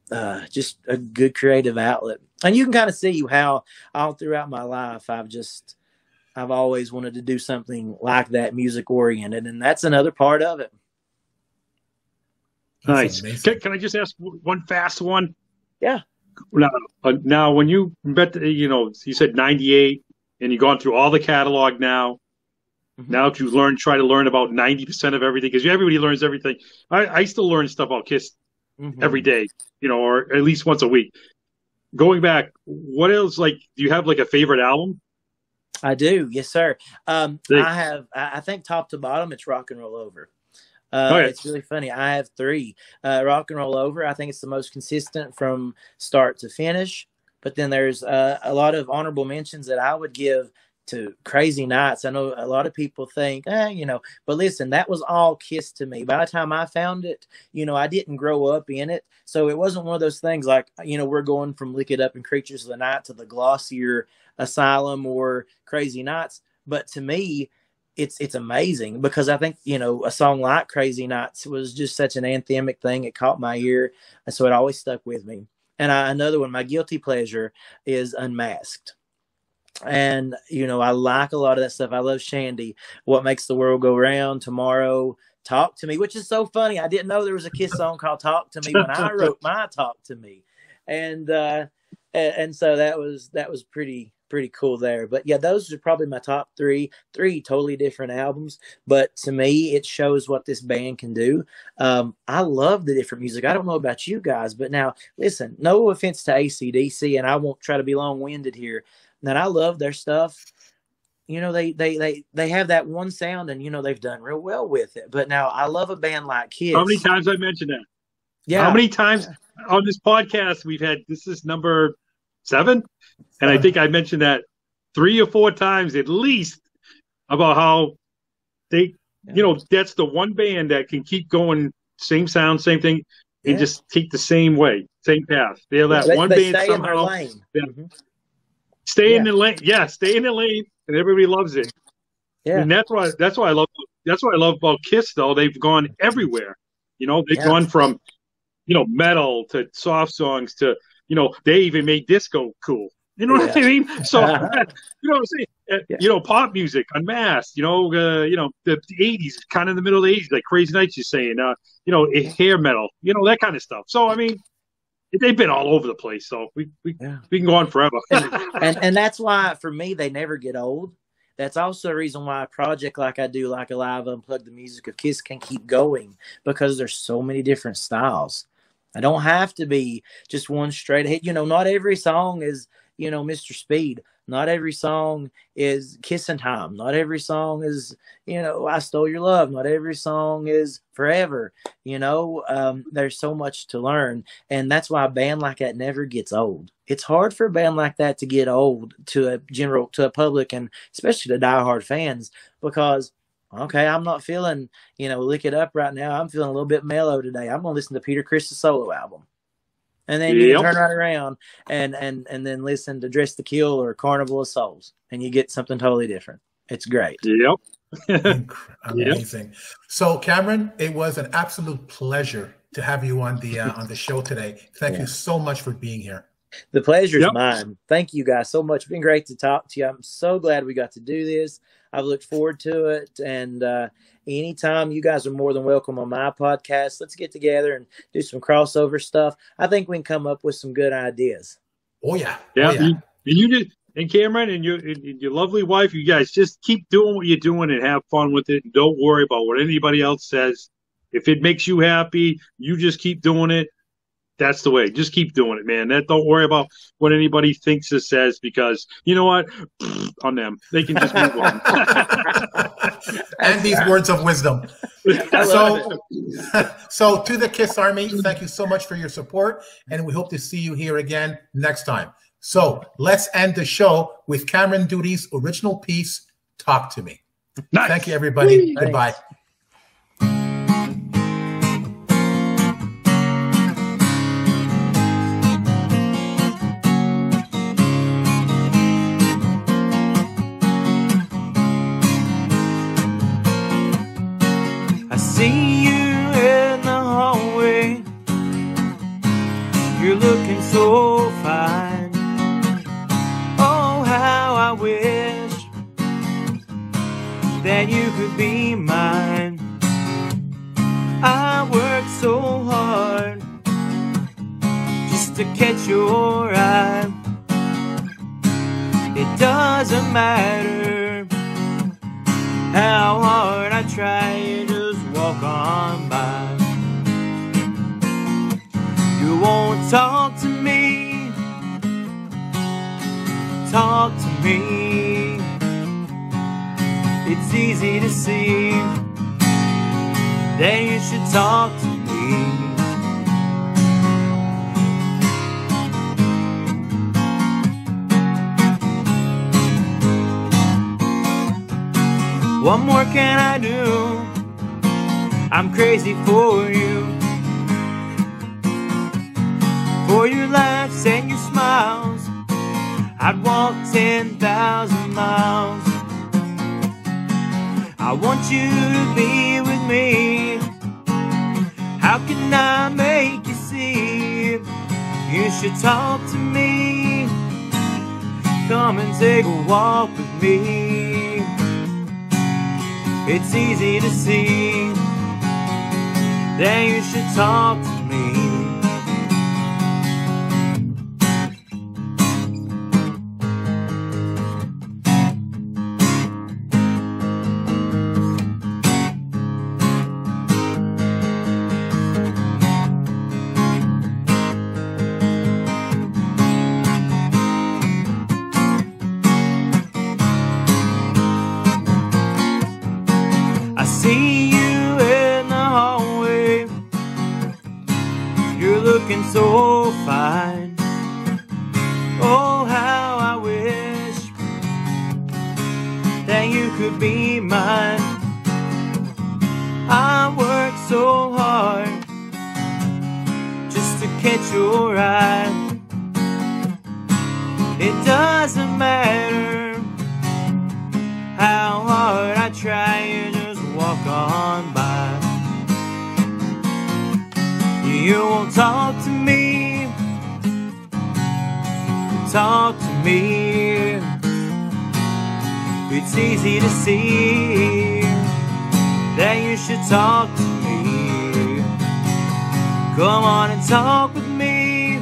just a good creative outlet. And you can kind of see how all throughout my life, I've always wanted to do something like that, music oriented. And that's another part of it. Nice. Can I just ask one fast one? Yeah. Now, when you met, you know, you said 98 and you've gone through all the catalog now. Mm-hmm. Now you try to learn about 90% of everything, because everybody learns everything. I still learn stuff about Kiss every day, you know, or at least once a week. Going back, what else, like, do you have like a favorite album? I do. Yes, sir. I think top to bottom, it's Rock and Roll Over. It's really funny. I have 3. Rock and Roll Over, I think it's the most consistent from start to finish. But then there's a lot of honorable mentions that I would give to Crazy Nights. I know a lot of people think, you know, but listen, that was all Kiss to me. By the time I found it, you know, I didn't grow up in it. So it wasn't one of those things like, you know, we're going from Lick It Up and Creatures of the Night to the glossier Asylum or Crazy Nights. But to me, it's amazing, because I think, you know, a song like Crazy Nights was just such an anthemic thing. It caught my ear, and so it always stuck with me. And another one, my guilty pleasure, is Unmasked. And, you know, I like a lot of that stuff. I love Shandy, What Makes the World Go Round, Tomorrow, Talk to Me, which is so funny. I didn't know there was a Kiss song called Talk to Me when I wrote my Talk to Me. And so that was pretty cool there. But yeah, those are probably my top 3 totally different albums. But to me, it shows what this band can do. I love the different music. I don't know about you guys, but now listen, no offense to AC/DC, and I won't try to be long-winded here. And I love their stuff. You know, they have that one sound, and, you know, they've done real well with it. But now I love a band like Kiss. How many times I mentioned that? Yeah. How many times on this podcast we've had, this is number 7? And I think I mentioned that 3 or 4 times at least, about how they, you know, that's the one band that can keep going, same sound, same thing, and just take the same way, same path. They're that one band stay somehow. In their lane. Stay in the lane. Yeah, stay in the lane, and everybody loves it. Yeah. And that's why I love about Kiss, though. They've gone everywhere. You know, they've gone from, you know, metal to soft songs to, you know, they even made disco cool. You know what I mean? So, you know what I'm saying? You know, pop music, Unmasked, you know, the 80s, kind of in the middle of the 80s, like Crazy Nights, you're saying, you know, hair metal, you know, that kind of stuff. So, I mean, they've been all over the place. So we can go on forever. and that's why, for me, they never get old. That's also a reason why a project like I do, like Alive Unplugged, the music of Kiss, can keep going, because there's so many different styles. I don't have to be just one straight ahead. You know, not every song is, you know, Mr. Speed. Not every song is Kissin' Time. Not every song is, you know, I Stole Your Love. Not every song is Forever. You know, there's so much to learn. And that's why a band like that never gets old. It's hard for a band like that to get old to a public, and especially to diehard fans, because, okay, I'm not feeling, you know, Lick It Up right now. I'm feeling a little bit mellow today. I'm going to listen to Peter Criss' solo album. And then you turn right around and then listen to Dress to Kill or Carnival of Souls, and you get something totally different. It's great. Yep. Amazing. So, Kameron, it was an absolute pleasure to have you on the show today. Thank you so much for being here. The pleasure is mine. Thank you guys so much. It's been great to talk to you. I'm so glad we got to do this. I've looked forward to it. And anytime, you guys are more than welcome on my podcast. Let's get together and do some crossover stuff. I think we can come up with some good ideas. Oh, yeah. Yeah. Oh, yeah. And And Cameron and your lovely wife, you guys just keep doing what you're doing and have fun with it. And don't worry about what anybody else says. If it makes you happy, you just keep doing it. That's the way. Just keep doing it, man. Don't worry about what anybody thinks or says, because you know what? On them. They can just move on. And these words of wisdom. So to the KISS Army, thank you so much for your support, and we hope to see you here again next time. So let's end the show with Kameron Duty's original piece, Talk to Me. Nice. Thank you, everybody. Nice. Goodbye. I see you in the hallway. You're looking so fine. Oh, how I wish that you could be mine. I work so hard just to catch your eye. It doesn't matter how hard I try, you just walk on by. You won't talk to me, talk to me. It's easy to see that you should talk to me. What more can I do? I'm crazy for you, for your laughs and your smiles. I'd walk 10,000 miles. I want you to be with me. How can I make you see? You should talk to me. Come and take a walk with me. It's easy to see that you should talk to me. I see you in the hallway. You're looking so fine. Oh, how I wish that you could be mine. I work so hard just to catch your eye. It doesn't matter how hard I try, you just walk on by. You won't talk to me, talk to me. It's easy to see that you should talk to me. Come on and talk with me.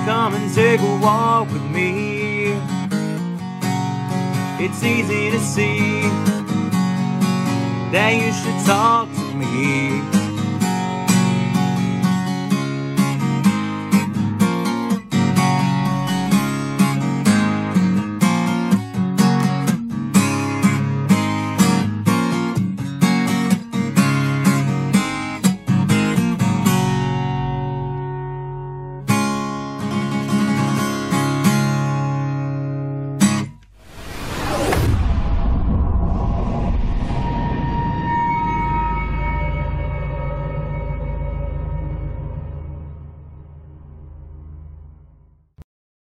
Come and take a walk with me. It's easy to see that you should talk to me.